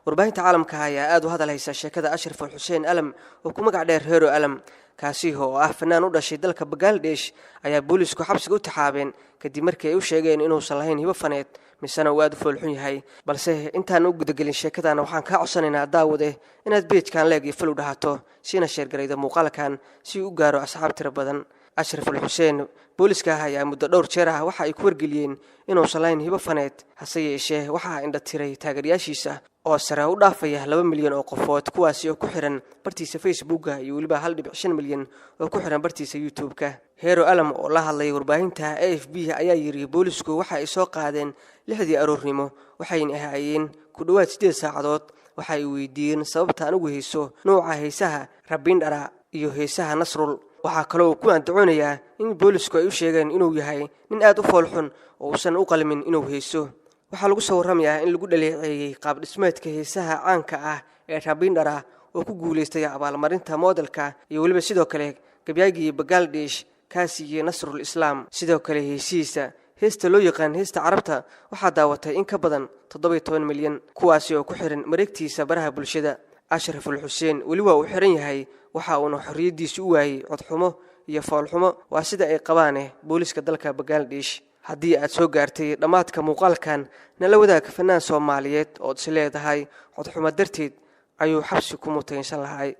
warbaahinta caalamka ayaa aad u hadalhaysa sheekada Ashraf Xuseen Alam oo ku magac dheer Hero Alam kaasi oo ah fanaan u dhashay dalka Bangladesh ayaa booliisku xabsiga u taxaabeen kadib markii ay u sheegeen inuusan lahayn hibo faneed misana uu aad u foolxun yahay balse intaan u gudagelin sheekadana waxaan ka codsanaynaa daawade inaad page-kan leeg iyo follow dhahato sina share garayda muuqaalkan si uu gaaro asxaab tiro badan Ashraf Xuseen booliiska ayaa muddo dhowr jeer ah waxa ay ku wargeliyeen inuusan lahayn hibo faneed hase yeeshee waxa indha tiray taageerayaashiisa oo sare u dhaafaya 2 milyan oo qofood kuwaasi oo ku xiran bartiisa Facebook iyo waliba 1.5 milyan oo ku xiran bartiisa YouTube-ka Hero Alam oo la hadlay warbaahinta AFP ayaa yiri booliisku waxa ay soo qaadeen 6 aroornimo waxayna ahaayeen ku dhawaad 8 saacadood waxa ay weydiiyeen sababta aan ugu heeso nooca heesaha Rabindara iyo heesaha Nasrul waxa kale oo ku andacoonaya in booliisku ay u sheegeen inuu yahay nin aad u foolxun oo uusan u qalmin inuu heeso waxa lagu soo waramayaa in lagu dhaleeceeyay qaab dhismeedka heesaha caanka ah ee Rabindara oo ku guuleystay abaalmarinta modelka iyo waliba sidoo kale gabyaaygii Bangladesh kaasi iyo Nasrul Islam sidoo kale heesiisa heesta loo yaqaan heesta Carabta waxa daawatay in ka badan 17 milyan kuwaasi oo ku xiran mareegtiisa baraha bulshada Ashraf Xuseen wali waa uu xiran yahay waxa uu xorriyadiisu u waayay codxumo iyo foolxumo waa sida ay qabaan booliiska dalka Bangladesh haddii aad soo gaartay dhamaadka muuqaalkan nala wadaag fanaan Soomaaliyeed oo is leedahay codxumo darteed ayuu xabsi ku mutaysan lahaay